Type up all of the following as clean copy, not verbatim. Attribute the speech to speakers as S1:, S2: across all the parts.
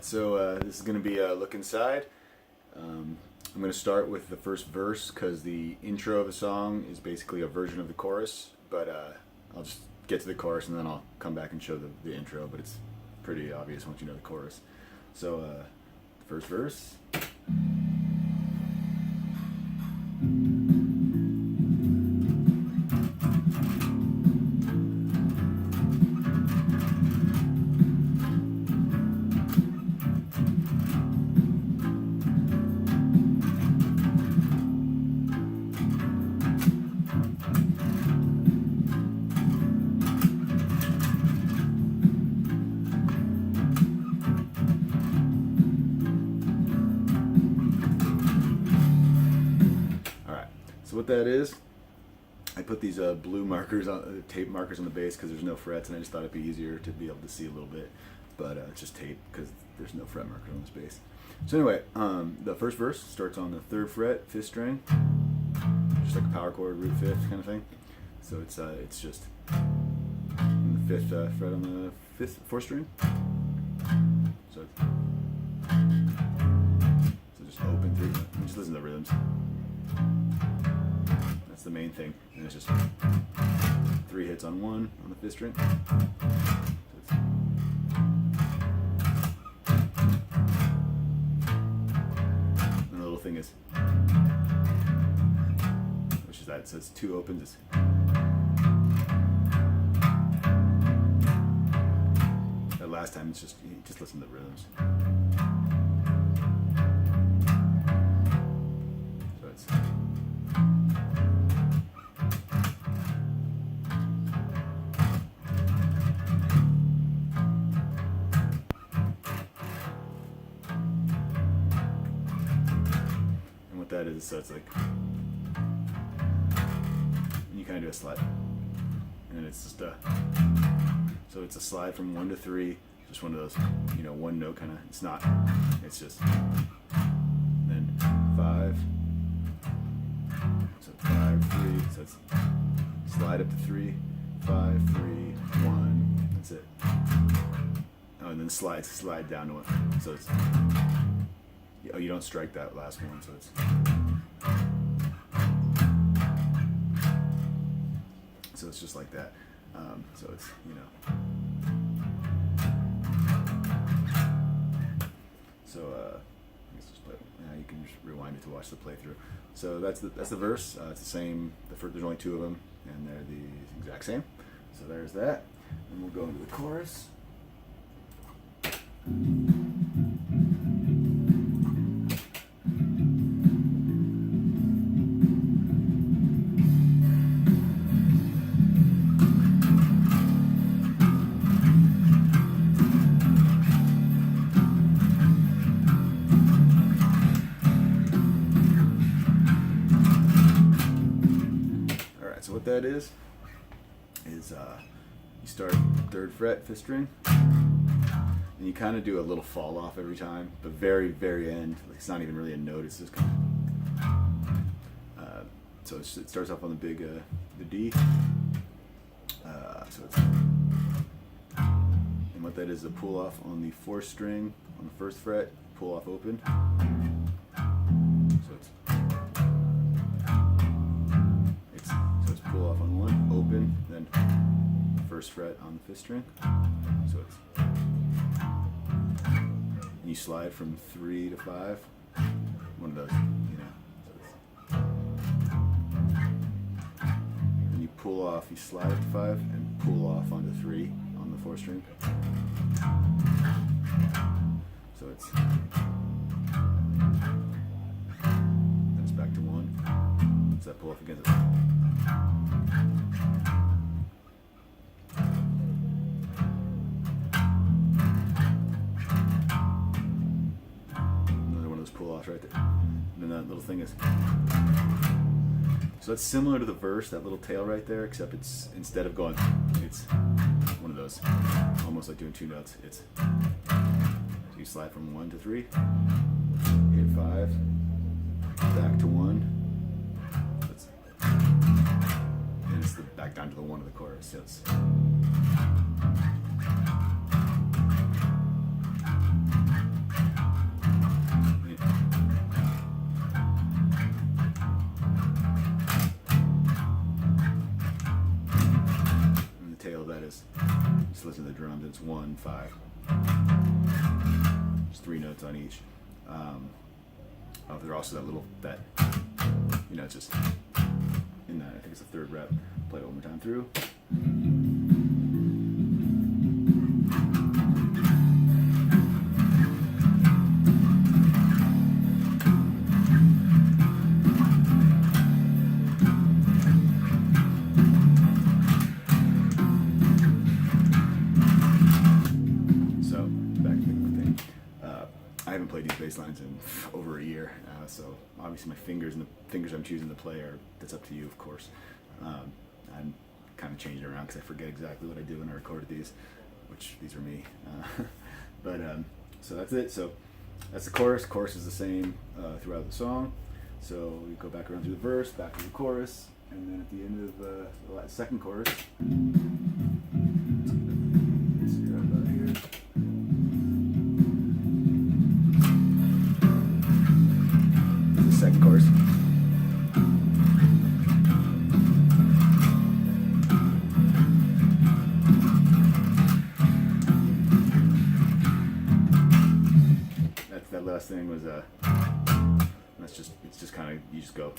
S1: Alright, so this is going to be a look inside. I'm going to start with the first verse because the intro of the song is basically a version of the chorus, but I'll just get to the chorus and then I'll come back and show the intro, but it's pretty obvious once you know the chorus. So, the first verse. So what that is, I put these blue markers on tape markers on the bass because there's no frets, and I just thought it'd be easier to be able to see a little bit. But it's just tape because there's no fret marker on this bass. So anyway, the first verse starts on the 3rd fret, 5th string, just like a power chord, root 5th kind of thing. So it's just on the 5th fret on the 4th string. So just open through. Just listen to the rhythms. That's the main thing, and it's just 3 hits on 1 on the 5th string. So and the little thing is, which is that, so it's 2 opens. That last time, it's just listen to the rhythms. So it's. That is, so it's like you kind of do a slide, and it's just so it's a slide from 1 to 3, just one of those, one note kind of. It's not. It's just then 5. So 5 3. So it's slide up to 3, 5 3 1. That's it. Oh, and then slide down to 1. So it's. Oh, you don't strike that last one, so it's. So it's just like that. So it's, So let's just play. You can just rewind it to watch the playthrough. So that's the verse. It's the same. There's only 2 of them, and they're the exact same. So there's that, and we'll go into the chorus. So what that is you start 3rd fret, 5th string, and you kind of do a little fall off every time, but very, very end. Like, it's not even really a note. It's just kind of. So it starts off on the big, the D. So it's. And what that is a pull off on the 4th string on the 1st fret, pull off open. So it's. Pull off on 1, open, then 1st fret on the 5th string. So it's. And you slide from 3 to 5. One of those, So it's. And you pull off, you slide up to 5 and pull off onto 3 on the 4th string. So it's. Then it's back to 1. So that pull off against it. Another one of those pull-offs right there. And then that little thing is. So that's similar to the verse, that little tail right there, except it's instead of going, it's one of those, almost like doing 2 notes. It's. So you slide from 1 to 3, hit 5, back to 1. And it's back down to the 1 of the chorus. So it's. listen to the drums. It's 1, 5. There's 3 notes on each. There's also that little, it's just in that, I think it's the 3rd rep. Play it one more time through. I haven't played these bass lines in over a year, so obviously my fingers and the fingers I'm choosing to play that's up to you, of course. I'm kind of changing around because I forget exactly what I do when I recorded these, which these are me. So that's it. So that's the chorus. Chorus is the same throughout the song. So we go back around through the verse, back to the chorus, and then at the end of the second chorus, let's see right about here. Second chorus. That last thing was it's just kind of, you just go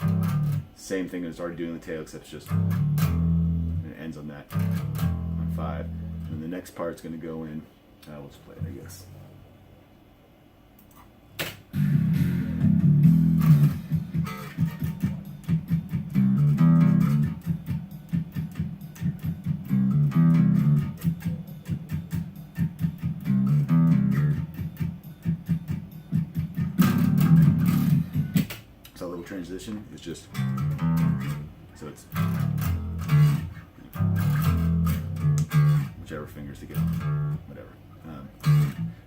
S1: same thing as already doing the tail, except it's just, and it ends on that, on 5, and the next part's going to go in. We'll just play it, I guess. Transition is just so it's whichever fingers to get, whatever,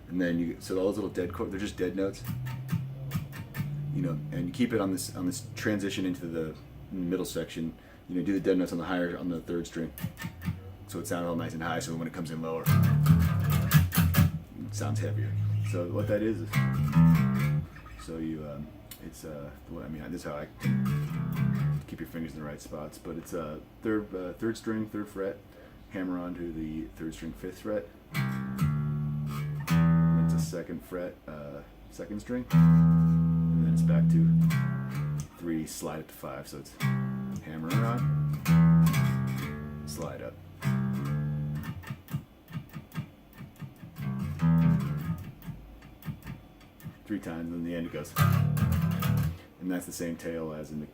S1: and then so all those little dead chords, they're just dead notes, and you keep it on this transition into the middle section. Do the dead notes on the 3rd string, so it sounds all nice and high. So when it comes in lower, it sounds heavier. So what that is so you it's this is how I keep your fingers in the right spots. But it's third string, 3rd fret, hammer onto the 3rd string, 5th fret. And it's a 2nd fret, 2nd string, and then it's back to 3, slide it to 5. So it's hammer on, slide up. Three times, and in the end it goes. And that's the same tail as in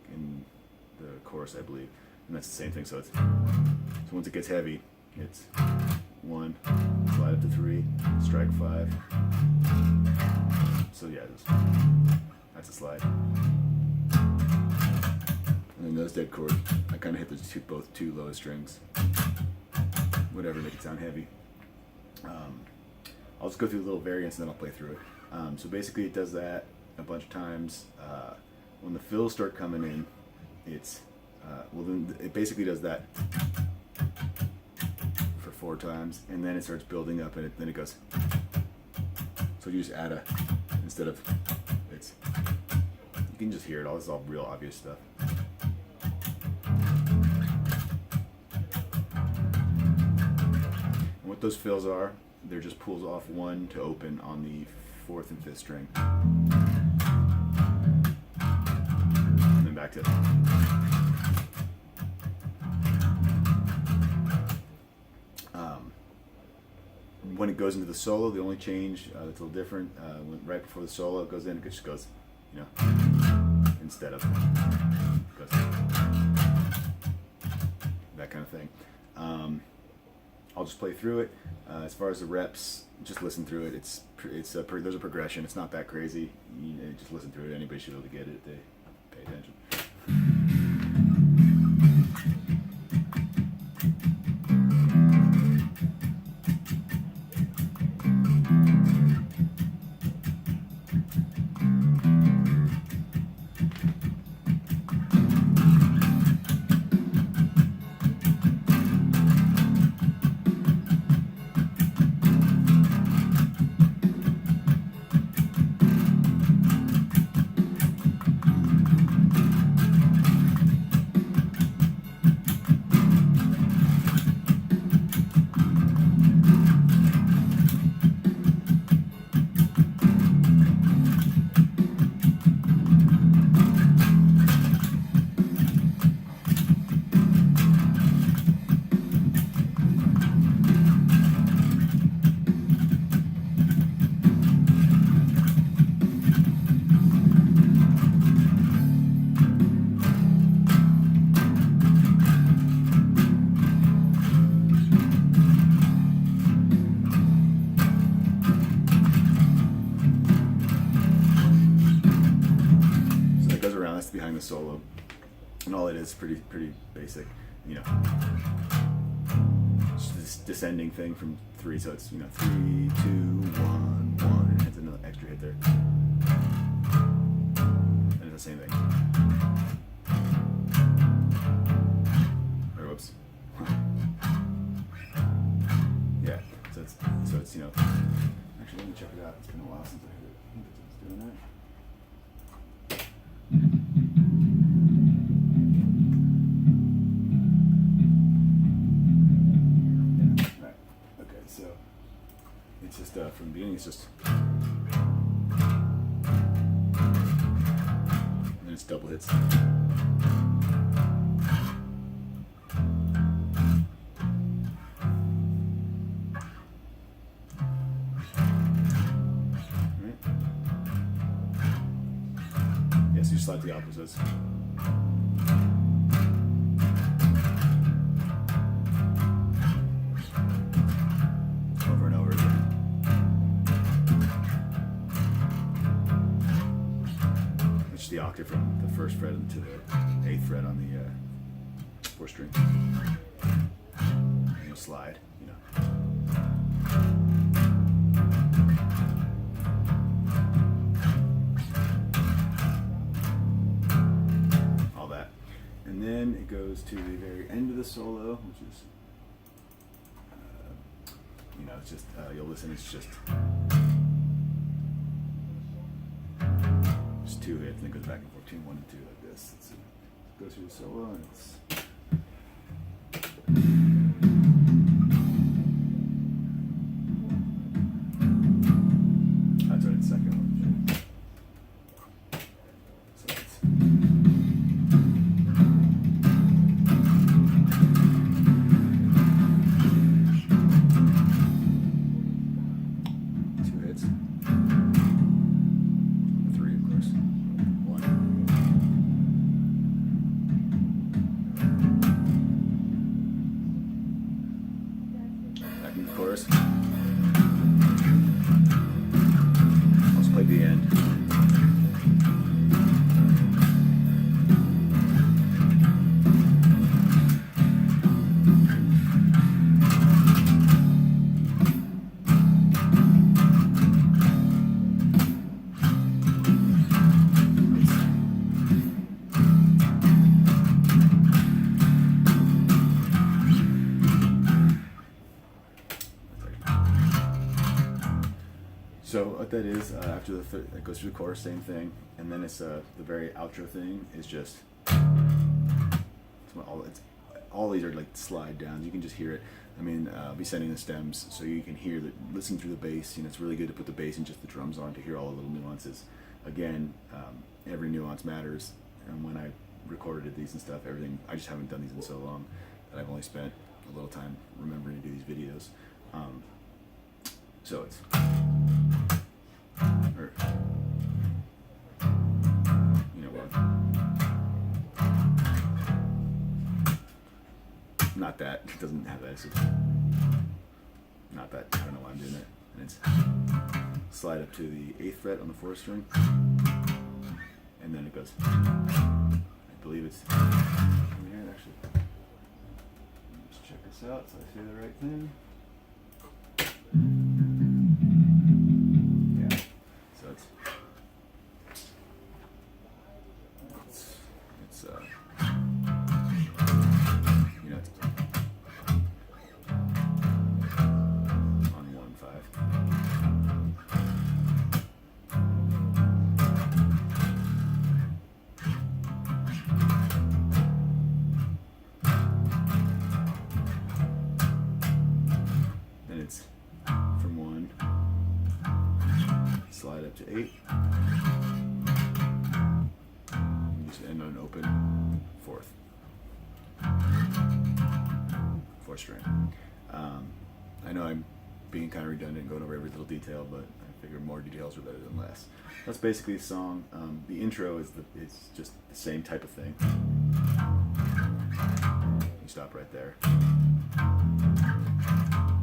S1: the chorus, I believe. And that's the same thing. So once it gets heavy, it's 1, slide up to 3, strike 5. So yeah, that's a slide. And then those dead chords, I kind of hit those both two lowest strings. Whatever, make it sound heavy. I'll just go through the little variants and then I'll play through it. So basically it does that a bunch of times. When the fills start coming in, then it basically does that for 4 times, and then it starts building up, and then it goes. So you just add instead of, you can just hear it all. This is all real obvious stuff. And what those fills are, they're just pulls off 1 to open on the 4th and 5th string. Back to when it goes into the solo, the only change that's a little different, right before the solo it goes in, it just goes, instead of goes, that kind of thing. I'll just play through it. As far as the reps, just listen through it. There's a progression. It's not that crazy. Just listen through it. Anybody should be able to get it if they pay attention. behind the solo, and all it is pretty basic, you know. It's this descending thing from 3, so it's, you know, 3, 2, 1, 1, and it's another extra hit there, and it's the same thing. Or whoops. Yeah, so it's, you know. Actually, let me check it out. It's been a while since I heard it. I think it's doing that. Yeah. Right. Okay, so it's just from the beginning. It's just, and it's double hits. You slide the opposites. Over and over again. It's the octave from the 1st fret to the 8th fret on the 4th string. And you slide, you know. And then it goes to the very end of the solo, which is, you know, it's just, you'll listen, it's just 2 hits, and it goes back and forth between 1 and 2 like this. It goes through the solo, and it's, that's right, the second one. So it's, chorus. Let's play the end. So what that is, after the it goes through the chorus, same thing, and then it's the very outro thing is just all these are like slide downs. You can just hear it. I mean, I'll be sending the stems so you can hear listen through the bass. You know, it's really good to put the bass and just the drums on to hear all the little nuances. Again, every nuance matters. And when I recorded these and stuff, everything, I just haven't done these in so long that I've only spent a little time remembering to do these videos. So it's, or, you know what? Not that. It doesn't have that. It's not that. I don't know why I'm doing it. And it's slide up to the 8th fret on the 4th string, and then it goes. I believe it's here actually. Let's check this out so I say the right thing. Yeah. So it's you know, it's on 1/5. Then it's from 1, slide up to 8. And just end on an open 4th string. I know I'm being kind of redundant, going over every little detail, but I figure more details are better than less. That's basically the song. The intro is just the same type of thing. You stop right there.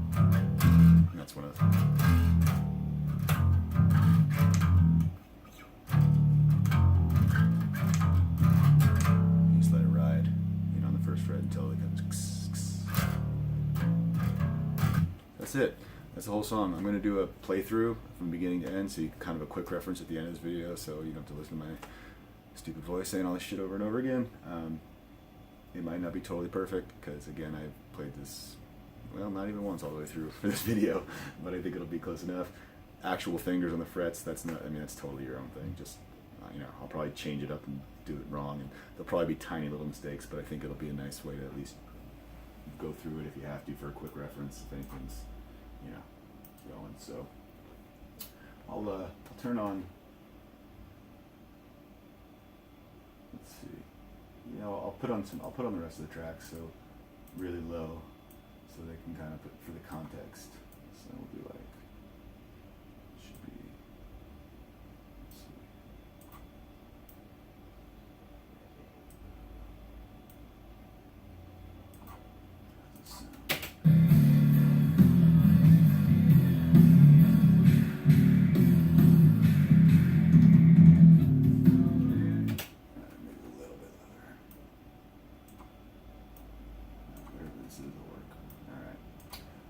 S1: And that's one of the that's it. That's the whole song. I'm going to do a playthrough from beginning to end, so you kind of a quick reference at the end of this video, so you don't have to listen to my stupid voice saying all this shit over and over again. It might not be totally perfect, because again, I've played this, well, not even once all the way through for this video, but I think it'll be close enough. Actual fingers on the frets, that's not, I mean, that's totally your own thing. Just, I'll probably change it up and do it wrong, and there'll probably be tiny little mistakes, but I think it'll be a nice way to at least go through it if you have to for a quick reference if anything's, going. So I'll turn on, let's see, I'll put on the rest of the tracks, so really low, so they can kind of put for the context. So we'll do like, should be, let's see.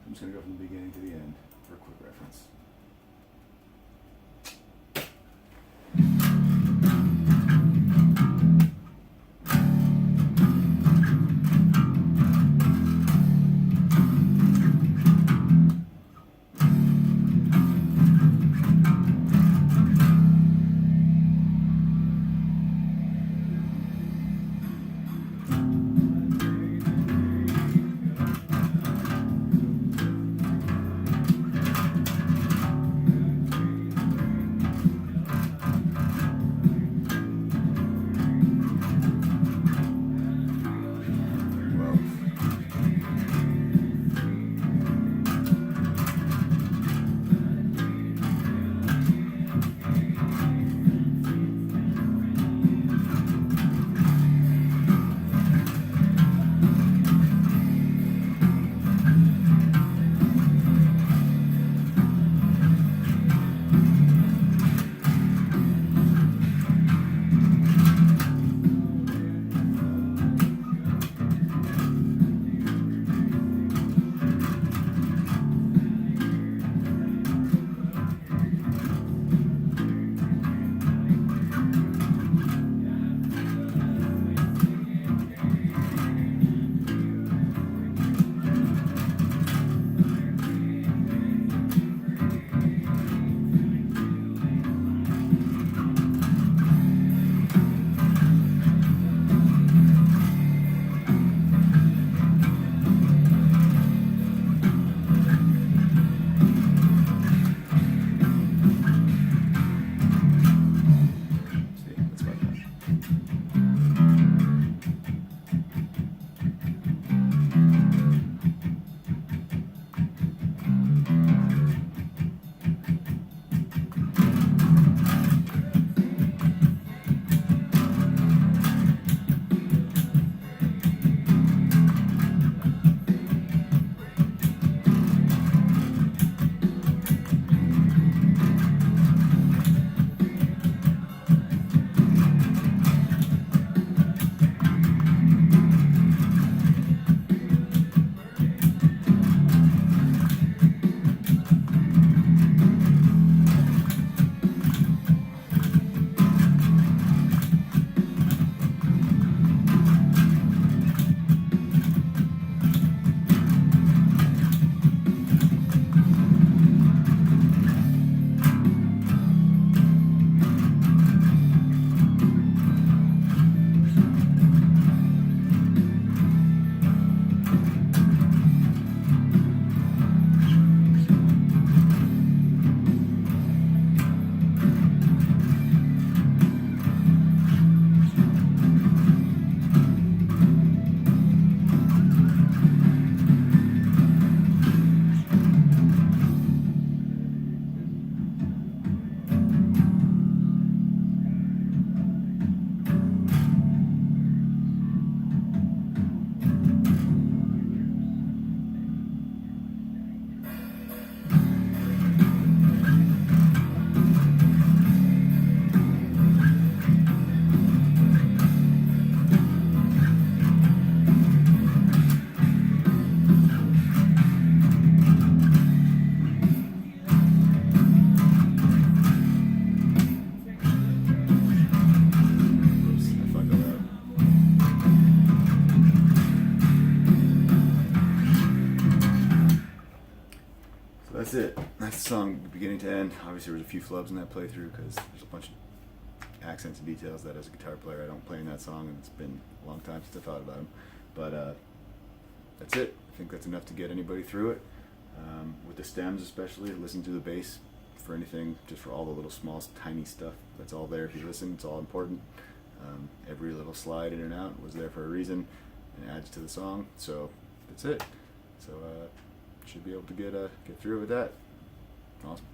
S1: I'm just going to go from the beginning to the end for a quick that's it. That's the song beginning to end. Obviously, there was a few flubs in that playthrough because there's a bunch of accents and details that as a guitar player I don't play in that song, and it's been a long time since I thought about them. But that's it. I think that's enough to get anybody through it. With the stems especially, listen to the bass for anything, just for all the little small tiny stuff that's all there. If you listen, it's all important. Every little slide in and out was there for a reason and adds to the song. So that's it. So should be able to get through with that. Awesome.